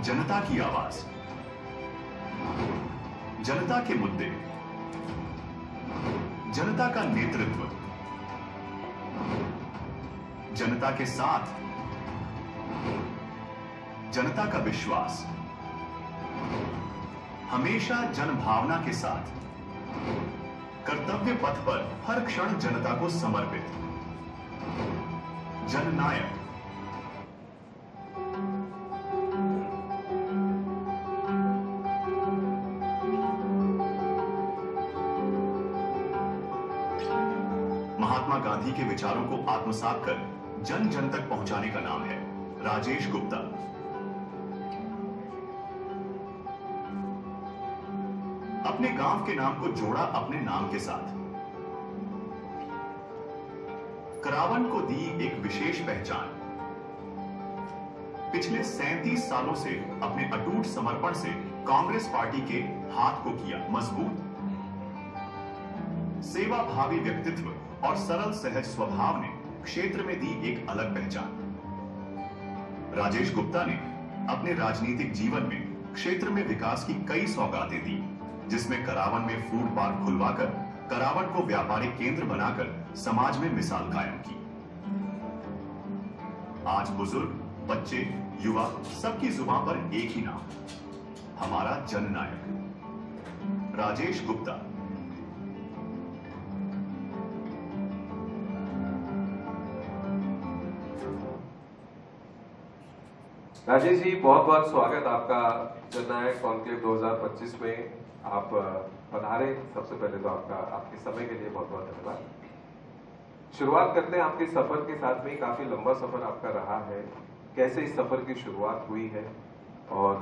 जनता की आवाज, जनता के मुद्दे, जनता का नेतृत्व, जनता के साथ, जनता का विश्वास, हमेशा जनभावना के साथ, कर्तव्य पथ पर हर क्षण जनता को समर्पित, जननायक। महात्मा गांधी के विचारों को आत्मसात कर जन जन तक पहुंचाने का नाम है राजेश गुप्ता। अपने गांव के नाम को जोड़ा अपने नाम के साथ, करावन को दी एक विशेष पहचान। पिछले 37 सालों से अपने अटूट समर्पण से कांग्रेस पार्टी के हाथ को किया मजबूत। सेवा भावी व्यक्तित्व और सरल सहज स्वभाव ने क्षेत्र में दी एक अलग पहचान। राजेश गुप्ता ने अपने राजनीतिक जीवन में क्षेत्र में विकास की कई सौगातें दी, जिसमें करावन में फूड पार्क खुलवाकर करावन को व्यापारिक केंद्र बनाकर समाज में मिसाल कायम की। आज बुजुर्ग, बच्चे, युवा सबकी जुबान पर एक ही नाम, हमारा जननायक राजेश गुप्ता। राजेश जी, बहुत बहुत स्वागत आपका जननायक कॉन्क्लेव 2025 में। आप पधारे, सबसे पहले तो आपके समय के लिए बहुत बहुत धन्यवाद। शुरुआत करते हैं आपके सफर के साथ में। काफी लंबा सफर आपका रहा है, कैसे इस सफर की शुरुआत हुई है और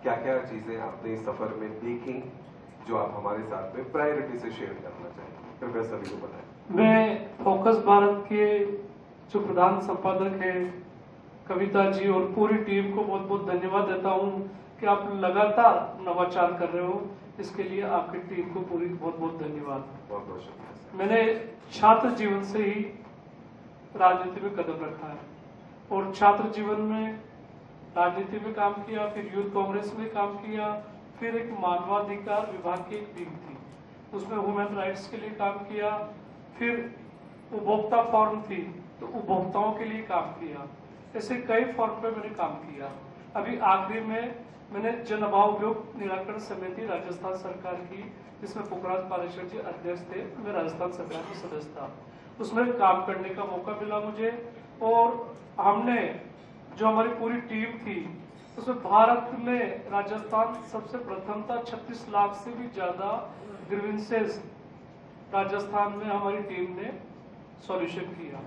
क्या क्या चीजें आपने इस सफर में देखी जो आप हमारे साथ में प्रायोरिटी से शेयर करना चाहेंगे, कृपया सभी को बताएं। मैं फोकस भारत के जो प्रधान संपादक है कविता जी और पूरी टीम को बहुत बहुत धन्यवाद देता हूं कि आप लगातार नवाचार कर रहे हो। इसके लिए आपकी टीम को पूरी बहुत बहुत धन्यवाद। बहुत बहुत शुक्रिया। मैंने छात्र जीवन से ही राजनीति में कदम रखा है और छात्र जीवन में राजनीति में काम किया, फिर यूथ कांग्रेस में काम किया, फिर एक मानवाधिकार विभाग की एक टीम थी, उसमें ह्यूमन राइट्स के लिए काम किया, फिर उपभोक्ता फोरम थी तो उपभोक्ताओं के लिए काम किया। ऐसे कई फॉर्म पे मैंने काम किया। अभी आखिरी में मैंने जन अभाव उपयोग निराकरण समिति राजस्थान सरकार की, जिसमें पुखराज पारेशर जी अध्यक्ष थे, मैं राजस्थान सरकार का सदस्य था, उसमें काम करने का मौका मिला मुझे। और हमने जो हमारी पूरी टीम थी उसमें भारत में राजस्थान सबसे प्रथम था। 36 लाख से भी ज्यादा ग्रीवेंसेस राजस्थान में हमारी टीम ने सॉल्यूशन किया।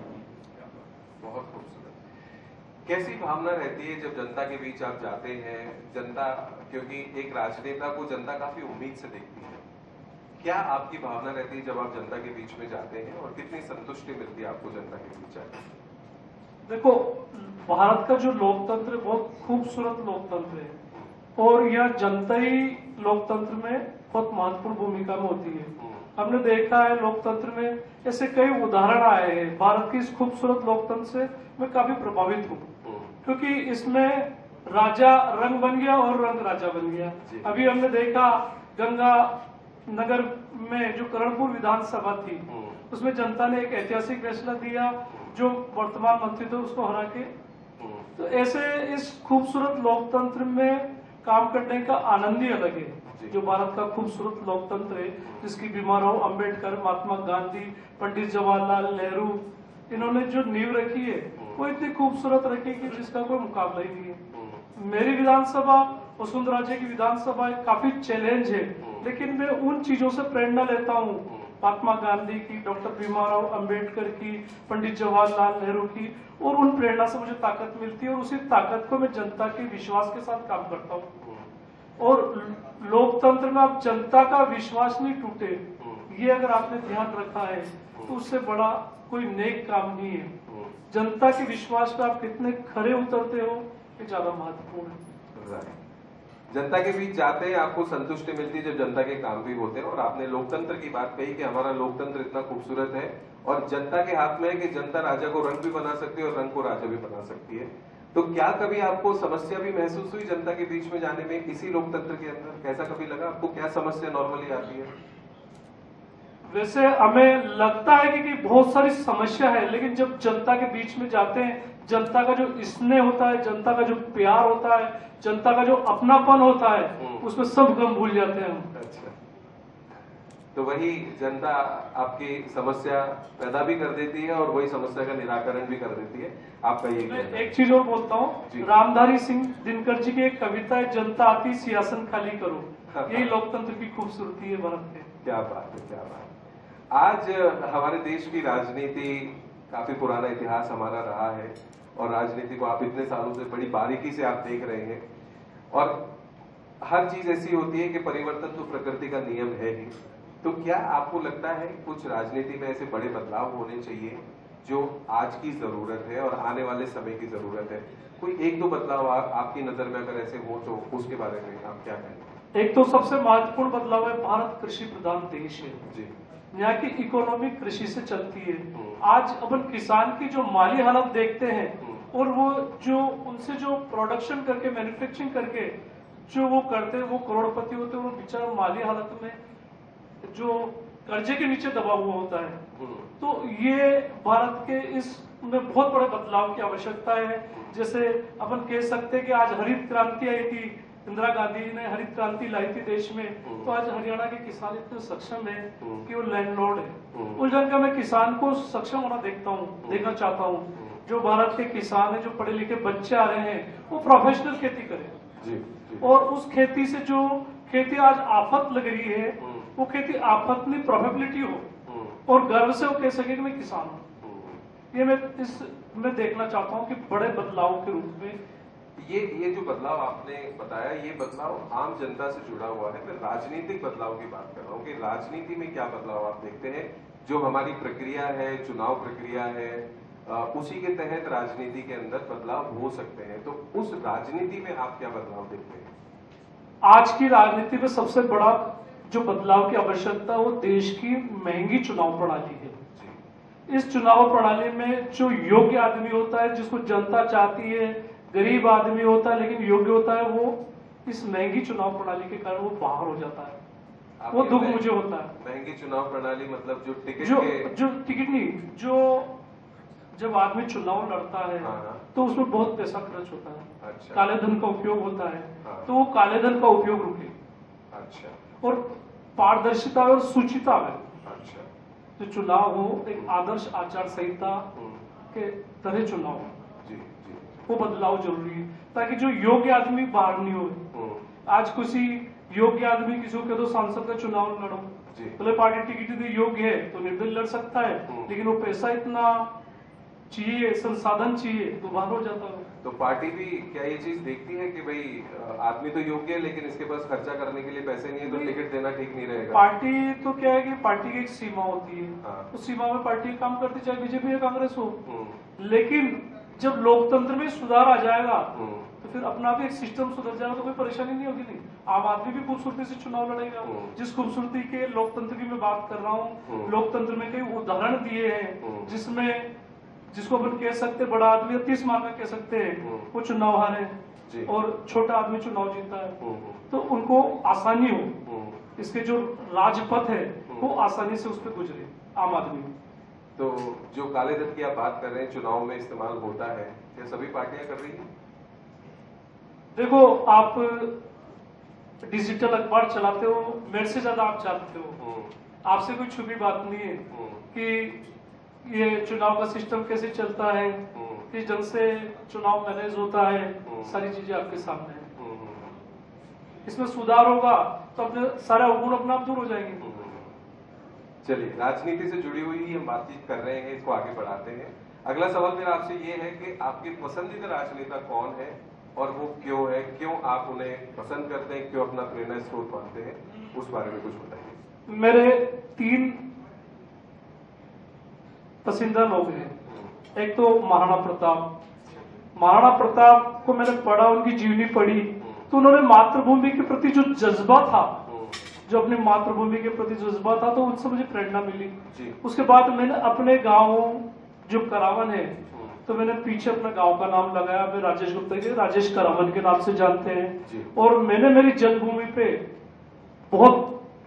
बहुत खूबसूरत। कैसी भावना रहती है जब जनता के बीच आप जाते हैं? जनता, क्योंकि एक राजनेता को जनता काफी उम्मीद से देखती है, क्या आपकी भावना रहती है जब आप जनता के बीच में जाते हैं और कितनी संतुष्टि मिलती है आपको जनता के बीच जाकर? देखो, भारत का जो लोकतंत्र है बहुत खूबसूरत लोकतंत्र है और यह जनता ही लोकतंत्र में बहुत महत्वपूर्ण भूमिका में होती है। हमने देखा है लोकतंत्र में ऐसे कई उदाहरण आए हैं। भारत की इस खूबसूरत लोकतंत्र से मैं काफी प्रभावित हूँ, क्योंकि इसमें राजा रंग बन गया और रंग राजा बन गया। अभी हमने देखा गंगा नगर में जो करणपुर विधानसभा थी, उसमें जनता ने एक ऐतिहासिक फैसला दिया, जो वर्तमान मंत्री थे उसको हरा के। तो ऐसे इस खूबसूरत लोकतंत्र में काम करने का आनंद ही अलग है। जो भारत का खूबसूरत लोकतंत्र है, जिसकी भीमराव अंबेडकर, महात्मा गांधी, पंडित जवाहरलाल नेहरू, इन्होंने जो नींव रखी है वो इतनी खूबसूरत रखी कि जिसका कोई मुकाबला ही नहीं है। मेरी विधानसभा वसुंधरा जी की विधानसभा काफी चैलेंज है, लेकिन मैं उन चीजों से प्रेरणा लेता हूँ, महात्मा गांधी की, डॉक्टर भीमराव अंबेडकर की, पंडित जवाहरलाल नेहरू की, और उन प्रेरणा से मुझे ताकत मिलती है और उसी ताकत को मैं जनता के विश्वास के साथ काम करता हूँ। और लोकतंत्र में अब जनता का विश्वास नहीं टूटे, ये अगर आपने ध्यान रखा है तो उससे बड़ा कोई नेक काम नहीं है। जनता के विश्वास पे आप कितने खरे उतरते हो, ये ज्यादा महत्वपूर्ण है। जनता के बीच जाते हैं, आपको संतुष्टि मिलती है जब जनता के काम भी होते हैं। और आपने लोकतंत्र की बात कही कि हमारा लोकतंत्र इतना खूबसूरत है और जनता के हाथ में है कि जनता राजा को रंग भी बना सकती है और रंग को राजा भी बना सकती है। तो क्या कभी आपको समस्या भी महसूस हुई जनता के बीच में जाने में, इसी लोकतंत्र के अंदर कैसा कभी लगा आपको? क्या समस्या नॉर्मली आती है? वैसे हमें लगता है कि बहुत सारी समस्या है, लेकिन जब जनता के बीच में जाते हैं, जनता का जो स्नेह होता है, जनता का जो प्यार होता है, जनता का जो अपनापन होता है, उसमें सब गम भूल जाते हैं हम। अच्छा, तो वही जनता आपकी समस्या पैदा भी कर देती है और वही समस्या का निराकरण भी कर देती है, आपका ये कहना है। एक चीज और बोलता हूँ, रामधारी सिंह दिनकर जी की एक कविता है, जनता आती सियासन खाली करो। यही लोकतंत्र की खूबसूरती है भारत के। क्या बात है, क्या बात है। आज हमारे देश की राजनीति, काफी पुराना इतिहास हमारा रहा है और राजनीति को आप इतने सालों से बड़ी बारीकी से आप देख रहे हैं, और हर चीज ऐसी होती है कि परिवर्तन तो प्रकृति का नियम है ही। तो क्या आपको लगता है कुछ राजनीति में ऐसे बड़े बदलाव होने चाहिए जो आज की जरूरत है और आने वाले समय की जरूरत है? कोई एक दो बदलाव आपकी नजर में अगर ऐसे हो तो उसके बारे में आप क्या कहेंगे? एक तो सबसे महत्वपूर्ण बदलाव है, भारत कृषि प्रधान देश है जी। यहाँ की इकोनॉमी कृषि से चलती है। आज अपन किसान की जो माली हालत देखते हैं और वो जो उनसे जो प्रोडक्शन करके मैन्युफैक्चरिंग करके जो वो करते हैं, वो करोड़पति होते हैं, वो बेचारा माली हालत में जो कर्जे के नीचे दबा हुआ होता है। तो ये भारत के इसमें बहुत बड़े बदलाव की आवश्यकता है। जैसे अपन कह सकते हैं कि आज हरित क्रांति आई थी, इंदिरा गांधी ने हरित क्रांति लाई थी देश में, तो आज हरियाणा के किसान इतने सक्षम है कि वो लैंडलॉर्ड है। उस ढंग का मैं किसान को सक्षम होना देखना चाहता हूँ। जो भारत के किसान है, जो पढ़े लिखे बच्चे आ रहे हैं, वो प्रोफेशनल खेती करें और उस खेती से जो खेती आज आफत लग रही है, वो खेती आफत में प्रोबेबिलिटी हो और गर्व से वो कह सके कि मैं किसान हूँ। ये मैं देखना चाहता हूँ कि बड़े बदलाव के रूप में ये जो बदलाव आपने बताया, ये बदलाव आम जनता से जुड़ा हुआ है। मैं राजनीतिक बदलाव की बात कर रहा हूँ कि राजनीति में क्या बदलाव आप देखते हैं? जो हमारी प्रक्रिया है, चुनाव प्रक्रिया है, उसी के तहत राजनीति के अंदर बदलाव हो सकते हैं। तो उस राजनीति में आप क्या बदलाव देखते हैं? आज की राजनीति में सबसे बड़ा जो बदलाव की आवश्यकता है वो देश की महंगी चुनाव प्रणाली है। इस चुनाव प्रणाली में जो योग्य आदमी होता है, जिसको जनता चाहती है, गरीब आदमी होता है लेकिन योग्य होता है, वो इस महंगी चुनाव प्रणाली के कारण वो बाहर हो जाता है। वो दुख मुझे होता है। महंगी चुनाव प्रणाली मतलब जो टिकट नहीं, जो जब आदमी चुनाव लड़ता है तो उसमें बहुत पैसा खर्च होता है। अच्छा। काले धन का उपयोग होता है। तो वो काले धन का उपयोग रुके। अच्छा। और पारदर्शिता और सुचिता में अच्छा। जो चुनाव हो, एक आदर्श आचार संहिता के तरह चुनाव हो, वो बदलाव जरूरी है ताकि जो योग्य आदमी बाहर नहीं हो। आज किसी योग्य आदमी किसी को कह दो सांसद का चुनाव लड़ो, भले पार्टी टिकट दे, योग्य है तो निर्दलीय लड़ सकता है, लेकिन वो पैसा इतना चाहिए, संसाधन चाहिए, तो बाहर हो जाता है। तो पार्टी भी क्या ये चीज देखती है कि भाई आदमी तो योग्य है लेकिन इसके पास खर्चा करने के लिए पैसे नहीं है, तो टिकट देना ठीक नहीं रहेगा? पार्टी तो क्या है कि पार्टी की एक सीमा होती है, उस सीमा में पार्टी काम करती, चाहे बीजेपी या कांग्रेस हो। लेकिन जब लोकतंत्र में सुधार आ जाएगा तो फिर अपना भी एक सिस्टम सुधर जाएगा, तो कोई परेशानी नहीं होगी। नहीं, आम आदमी भी खूबसूरती से चुनाव लड़ेगा। जिस खूबसूरती के लोकतंत्र की मैं बात कर रहा हूँ, लोकतंत्र में कई उदाहरण दिए हैं जिसमें जिसको अपन कह सकते बड़ा आदमी 30 मार्क में कह सकते हैं वो चुनाव हारे और छोटा आदमी चुनाव जीता है, तो उनको आसानी हो, इसके जो राजपथ है वो आसानी से उस पर गुजरे आम आदमी। तो जो काले धन की आप बात कर रहे हैं चुनाव में इस्तेमाल होता है, क्या सभी पार्टियां कर रही हैं? देखो, आप डिजिटल अखबार चलाते हो, मेरे से ज्यादा आप जानते हो, आपसे कोई छुपी बात नहीं है कि ये चुनाव का सिस्टम कैसे चलता है, किस ढंग से चुनाव मैनेज होता है, सारी चीजें आपके सामने है। इसमें सुधार होगा तो अपने सारे अवगुण अपने आप दूर हो जाएंगे। चलिए, राजनीति से जुड़ी हुई ही हम बातचीत कर रहे हैं, इसको आगे बढ़ाते हैं। अगला सवाल मेरा आपसे ये है कि आपके पसंदीदा राजनेता कौन है और वो क्यों है, क्यों आप उन्हें पसंद करते हैं, क्यों अपना प्रेरणा स्रोत मानते हैं, उस बारे में कुछ बताइए। मेरे 3 पसंदीदा लोग हैं। एक तो महाराणा प्रताप। महाराणा प्रताप को मैंने पढ़ा, उनकी जीवनी पढ़ी, तो उन्होंने मातृभूमि के प्रति जो जज्बा था, जो अपनी मातृभूमि के प्रति जज्बा था, तो उनसे मुझे प्रेरणा मिली। उसके बाद मैंने अपने गांव जो करावन है, तो मैंने पीछे अपना गांव का नाम लगाया। मैं राजेश गुप्ता के राजेश करामन के नाम से जानते जी। हैं, और मैंने मेरी जन्मभूमि पे बहुत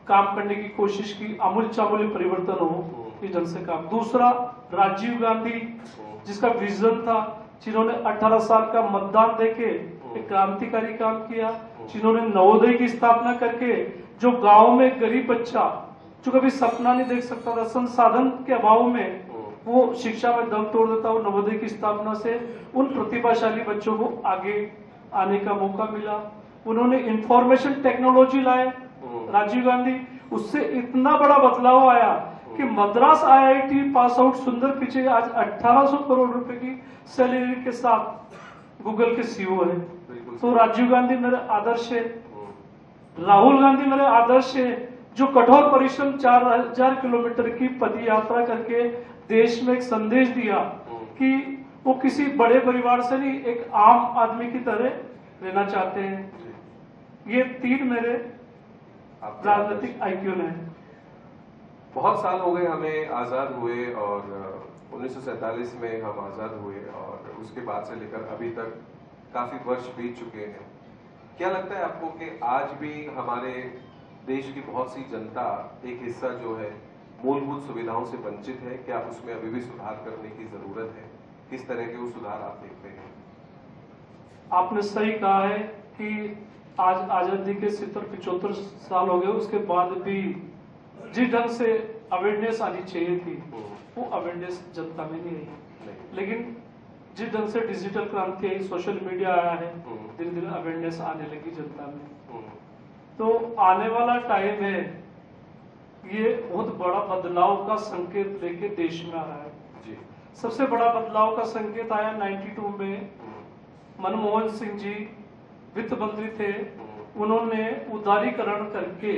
काम करने की कोशिश की, अमूल चामूल परिवर्तन हो इस ढंग से काम। दूसरा, राजीव गांधी जिसका विजन था, जिन्होंने 18 साल का मतदान देके एक क्रांतिकारी काम किया, जिन्होंने नवोदय की स्थापना करके जो गांव में गरीब बच्चा जो कभी सपना नहीं देख सकता था, संसाधन के अभाव में वो शिक्षा में दम तोड़ देता, वो नवोदय की स्थापना से उन प्रतिभाशाली बच्चों को आगे आने का मौका मिला। उन्होंने इंफॉर्मेशन टेक्नोलॉजी लाए राजीव गांधी, उससे इतना बड़ा बदलाव आया कि मद्रास आईआईटी पास आउट सुंदर पिचई आज 1800 करोड़ रुपए की सैलरी के साथ गूगल के सीईओ है। तो राजीव गांधी मेरे आदर्श है। राहुल गांधी मेरे आदर्श है, जो कठोर परिश्रम 4000 किलोमीटर की पद यात्रा करके देश में एक संदेश दिया कि वो किसी बड़े परिवार से नहीं, एक आम आदमी की तरह रहना चाहते हैं। ये 3 मेरे राजनीतिक आईक्यू है। बहुत साल हो गए हमें आजाद हुए, और 1947 में हम आजाद हुए, और उसके बाद से लेकर अभी तक काफी वर्ष बीत चुके हैं। क्या लगता है आपको कि आज भी हमारे देश की बहुत सी जनता, एक हिस्सा जो है, मूलभूत सुविधाओं से वंचित है? क्या उसमें अभी भी सुधार करने की जरूरत है? किस तरह के वो सुधार आप देखते हैं? आपने सही कहा है कि आज आजादी के 70-75 साल हो गए, उसके बाद भी जिस ढंग से अवेयरनेस आनी चाहिए थी वो अवेयरनेस जनता में नहीं आई। लेकिन जिस ढंग से डिजिटल क्रांति आई, सोशल मीडिया आया है, दिन दिन अवेयरनेस आने लगी जनता में। तो आने वाला टाइम है, ये बहुत बड़ा बदलाव का संकेत लेके देश में आ रहा है जी। सबसे बड़ा बदलाव का संकेत आया 92 में। मनमोहन सिंह जी वित्त मंत्री थे, उन्होंने उदारीकरण करके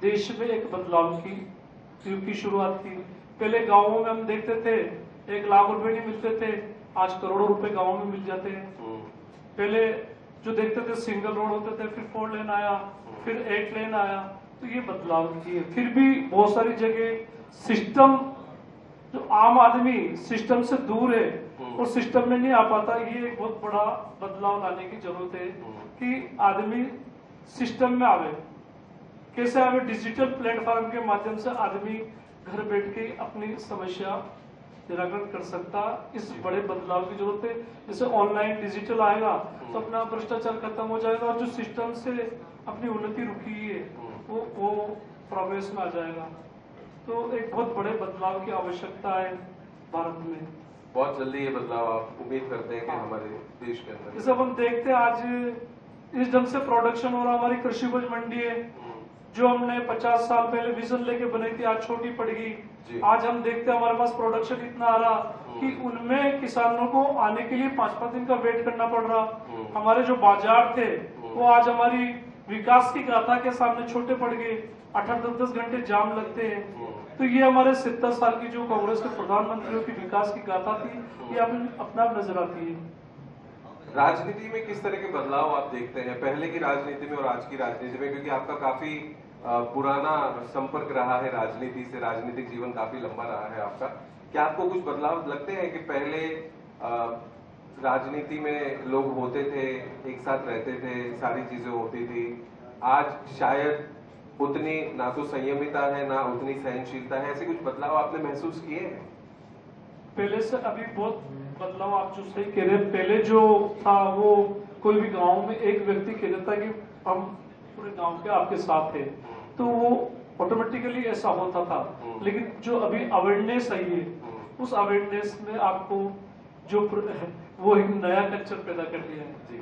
देश में एक बदलाव की शुरुआत की। पहले गांवों में हम देखते थे 1 लाख रुपए नहीं मिलते थे, आज करोड़ों रुपए गांवों में मिल जाते हैं। पहले जो देखते थे सिंगल रोड होते थे, फिर 4 लेन आया, फिर 8 लेन आया। तो ये बदलाव किए। फिर भी बहुत सारी जगह सिस्टम, जो आम आदमी सिस्टम से दूर है और सिस्टम में नहीं आ पाता, ये एक बहुत बड़ा बदलाव लाने की जरूरत है कि आदमी सिस्टम में आवे। कैसे आवे? डिजिटल प्लेटफॉर्म के माध्यम से आदमी घर बैठ के अपनी समस्या निराकरण कर सकता। इस बड़े बदलाव की जरूरत है। जैसे ऑनलाइन डिजिटल आएगा तो अपना भ्रष्टाचार खत्म हो जाएगा, और जो सिस्टम से अपनी उन्नति रुकी है वो प्रोग्रेस में आ जाएगा। तो एक बहुत बड़े बदलाव की आवश्यकता है भारत में। बहुत जल्दी ये बदलाव आप उम्मीद करते हैं कि हमारे देश के अंदर? जैसे हम देखते हैं आज इस ढंग से प्रोडक्शन हो रहा, हमारी कृषि उपज मंडी है जो हमने 50 साल पहले विजन लेके बनाई थी, आज छोटी पड़ गई। आज हम देखते हैं हमारे पास प्रोडक्शन इतना आ रहा कि उनमें किसानों को आने के लिए 5-5 दिन का वेट करना पड़ रहा। हमारे जो बाजार थे वो आज हमारी विकास की गाथा के सामने छोटे पड़ गए, 8-10 घंटे जाम लगते हैं। तो ये हमारे 70 साल की जो कांग्रेस के प्रधानमंत्रियों की विकास की गाथा थी, ये अपना नजर आती है। राजनीति में किस तरह के बदलाव आप देखते हैं, पहले की राजनीति में और आज की राजनीति में? क्योंकि आपका काफी पुराना संपर्क रहा है राजनीति से, राजनीतिक जीवन काफी लंबा रहा है आपका। क्या आपको कुछ बदलाव लगते हैं कि पहले राजनीति में लोग होते थे, एक साथ रहते थे, सारी चीजें होती थी, आज शायद उतनी ना तो संयमिता है ना उतनी सहनशीलता है? ऐसे कुछ बदलाव आपने महसूस किए हैं? पहले से अभी बहुत बदलाव, आप जो सही कह रहे हैं। पहले जो था वो कोई भी गांव में एक व्यक्ति कह देता कि हम पूरे गांव के आपके साथ है, तो वो ऑटोमेटिकली ऐसा होता था। लेकिन जो अभी अवेयरनेस आई है, उस अवेयरनेस में आपको जो वो एक नया कल्चर पैदा कर दिया है।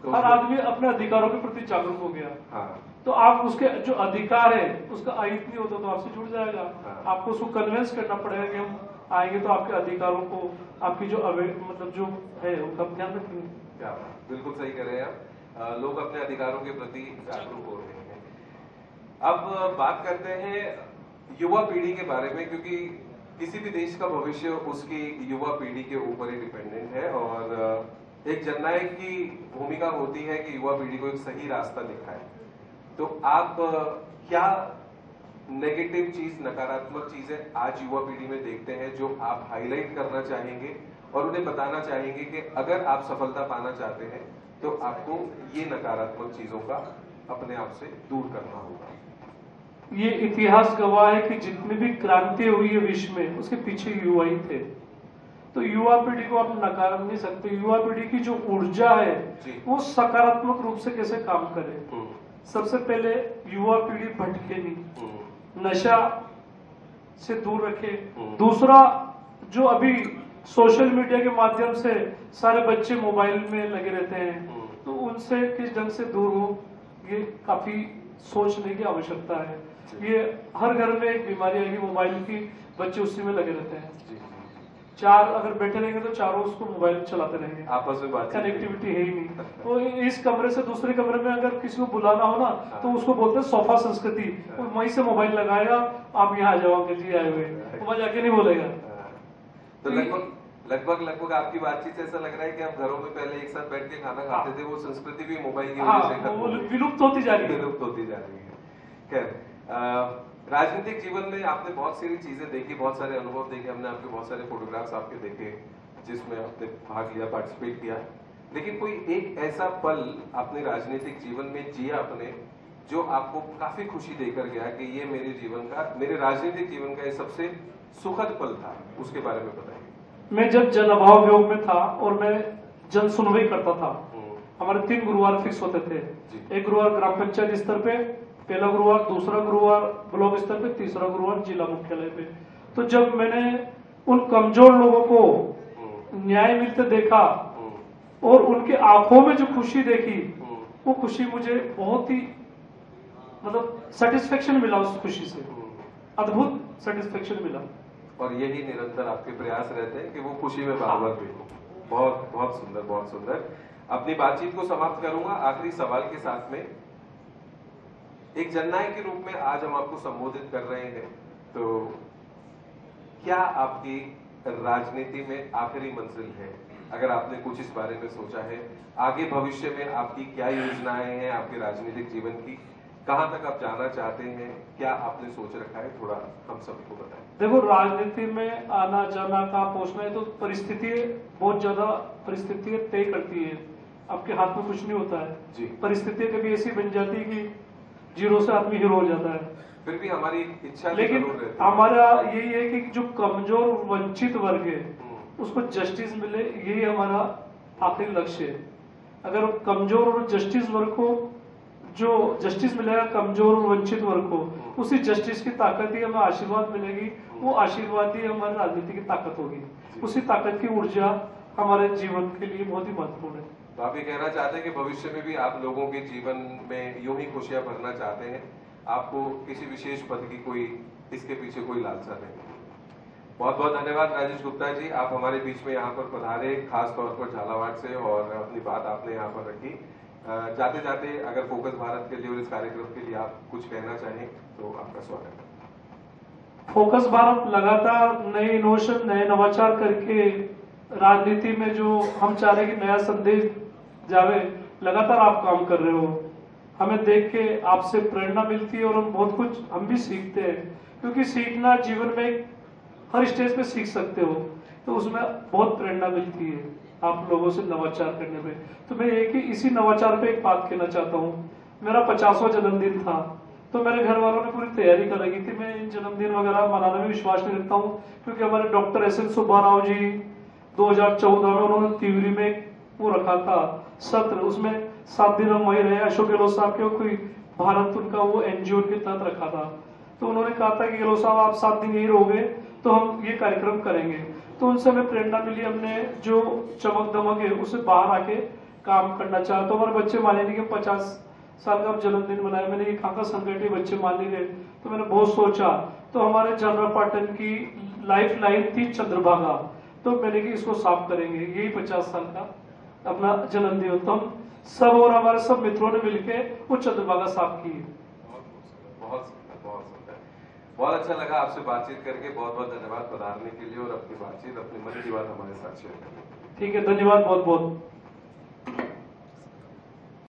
तो हर आदमी अपने अधिकारों के प्रति जागरूक हो गया। हाँ। तो आप उसके जो अधिकार है उसका अहित नहीं होता तो आपसे जुड़ जाएगा। हाँ। आपको उसको कन्विंस करना पड़ेगा कि हम आएंगे तो आपके अधिकारों को, आपकी जो मतलब जो है उनका ध्यान रखेंगे। क्या बिल्कुल सही कह रहे हैं आप। लोग अपने अधिकारों के प्रति जागरूक हो रहे हैं। अब बात करते हैं युवा पीढ़ी के बारे में, क्योंकि किसी भी देश का भविष्य उसकी युवा पीढ़ी के ऊपर ही डिपेंडेंट है, और एक जननायक की भूमिका होती है कि युवा पीढ़ी को एक सही रास्ता दिखाए। तो आप क्या नेगेटिव चीज, नकारात्मक चीजें आज युवा पीढ़ी में देखते हैं जो आप हाईलाइट करना चाहेंगे, और उन्हें बताना चाहेंगे कि अगर आप सफलता पाना चाहते हैं तो आपको ये नकारात्मक चीजों का अपने आप से दूर करना होगा। ये इतिहास गवाह है कि जितनी भी क्रांति हुई है विश्व में, उसके पीछे युवा ही थे। तो युवा पीढ़ी को आप नकार नहीं सकते। युवा पीढ़ी की जो ऊर्जा है वो सकारात्मक रूप से कैसे काम करे। सबसे पहले युवा पीढ़ी भटके नहीं, नशा से दूर रखे। दूसरा, जो अभी सोशल मीडिया के माध्यम से सारे बच्चे मोबाइल में लगे रहते हैं, तो उनसे किस ढंग से दूर हो, ये काफी सोचने की आवश्यकता है। ये हर घर में एक बीमारी आएगी मोबाइल की, बच्चे उसी में लगे रहते हैं। चार अगर बैठे रहेंगे तो चारों उसको मोबाइल चलाते रहेंगे, आपस में बात कनेक्टिविटी है ही नहीं। तो इस कमरे से दूसरे कमरे में अगर किसी को बुलाना हो ना, तो उसको बोलते हैं सोफा संस्कृति। तो वहीं से मोबाइल लगाएगा, आप यहाँ आ जाओ अंकल जी आए हुए, वो जाके नहीं बोलेगा। तो लगभग आपकी बातचीत से ऐसा लग रहा है कि आप घरों में पहले एक साथ बैठ के खाना खाते थे, वो संस्कृति भी मोबाइल की वजह से विलुप्त होती जा रही है। खैर, राजनीतिक जीवन में आपने बहुत सारी चीजें देखी, बहुत सारे अनुभव देखे, हमने आपके बहुत सारे फोटोग्राफ्स आपके देखे जिसमें आपने भाग लिया, पार्टिसिपेट किया। लेकिन कोई एक ऐसा पल आपने राजनीतिक जीवन में जिया अपने, जो आपको काफी खुशी देकर गया कि ये मेरे राजनीतिक जीवन का ये सबसे सुखद पल था, उसके बारे में बताइए। मैं जब जन अभाव वियोग में था और मैं जन सुनवाई करता था, हमारे 3 गुरुवार फिक्स होते थे। एक गुरुवार ग्राम पंचायत स्तर पे, पहला गुरुवार, दूसरा गुरुवार ब्लॉक स्तर पे, तीसरा गुरुवार जिला मुख्यालय पे। तो जब मैंने उन कमजोर लोगों को न्याय मिलते देखा और उनके आंखों में जो खुशी देखी, वो खुशी मुझे बहुत ही मतलब सेटिस्फेक्शन मिला। उस खुशी से अद्भुत सेटिस्फेक्शन मिला। और यही निरंतर आपके प्रयास रहते हैं कि वो खुशी में बार-बार भी हो। बहुत बहुत सुंदर, बहुत सुंदर। अपनी बातचीत को समाप्त करूंगा आखिरी सवाल के साथ में। एक जननायक के रूप में आज हम आपको संबोधित कर रहे हैं, तो क्या आपकी राजनीति में आखिरी मंजिल है? अगर आपने कुछ इस बारे में सोचा है, आगे भविष्य में आपकी क्या योजनाएं हैं आपके राजनीतिक जीवन की, कहां तक आप जाना चाहते हैं, क्या आपने सोच रखा है, थोड़ा हम सबको बताएं। देखो, राजनीति में आना जाना, कहाँ पहुंचना है, तो परिस्थिति बहुत ज्यादा परिस्थितियां तय करती है। आपके हाथ में कुछ नहीं होता है। परिस्थितियां कभी ऐसी बन जाती है कि जीरो से आदमी हीरो हो जाता है। फिर भी हमारी इच्छा, लेकिन हमारा यही है कि जो कमजोर वंचित वर्ग है उसको जस्टिस मिले, यही हमारा आखिरी लक्ष्य है। अगर कमजोर और जस्टिस वर्ग को जो जस्टिस मिलेगा, कमजोर और वंचित वर्ग को, उसी जस्टिस की ताकत ही हमें आशीर्वाद मिलेगी। वो आशीर्वाद ही हमारी राजनीति की ताकत होगी। उसी ताकत की ऊर्जा हमारे जीवन के लिए बहुत ही महत्वपूर्ण है। तो आप ये कहना चाहते हैं कि भविष्य में भी आप लोगों के जीवन में यूं ही खुशियां भरना चाहते हैं, आपको किसी विशेष पद की कोई इसके पीछे कोई लालसा नहीं। बहुत बहुत धन्यवाद राजेश गुप्ता जी, आप हमारे बीच में यहाँ पर पधारे, खास तौर पर झालावाड़ से, और अपनी बात आपने यहाँ पर रखी। जाते जाते अगर फोकस भारत के लिए और इस कार्यक्रम के लिए आप कुछ कहना चाहें तो आपका स्वागत है। फोकस भारत लगातार नए इनोवेशन, नए नवाचार करके राजनीति में जो हम चाह रहे हैं कि नया संदेश जावे, लगातार आप काम कर रहे हो। हमें देख के आपसे प्रेरणा मिलती है और हम बहुत कुछ हम भी सीखते हैं, क्योंकि सीखना जीवन में हर स्टेज पे सीख सकते हो, तो उसमें बहुत प्रेरणा मिलती है आप लोगों से नवाचार करने में। तो मैं एक ही इसी नवाचार पे एक बात कहना चाहता हूँ। मेरा 50वां जन्मदिन था, तो मेरे घर वालों ने पूरी तैयारी कर रखी थी। मैं इन जन्मदिन वगैरह मनाने में विश्वास नहीं रखता हूँ, क्योंकि हमारे डॉक्टर SN सुब्बाराव जी 2014 में उन्होंने तिवरी में वो रखा था सत्र, उसमें 7 दिन हम वही रहे। अशोक गहलोत साहब के कोई भारत उनका वो NGO के तहत रखा था, तो उन्होंने कहा था कि गहलोत साहब आप 7 दिन यही रहोगे तो हम ये कार्यक्रम करेंगे। तो उनसे हमें प्रेरणा मिली, हमने जो चमक दमक है उससे बाहर आके काम करना चाहा। तो हमारे बच्चे माने नहीं कि 50 साल का जन्मदिन मनाया। मैंने ये कहा का संगठन बच्चे मान नहीं रहे, तो मैंने बहुत सोचा। तो हमारे चंद्रपाटन की लाइफ लाइन थी चंद्रभागा, तो मैंने कि इसको साफ करेंगे, यही 50 साल का अपना जन्मदिन। तो हम सब और हमारे सब मित्रों ने मिलकर वो चंद्रभागा साफ की। बहुत बहुत अच्छा लगा आपसे बातचीत करके। बहुत बहुत धन्यवाद पधारने के लिए और अपनी बातचीत, अपने मन की बात हमारे साथ शेयर करने के लिए। ठीक है, धन्यवाद बहुत बहुत।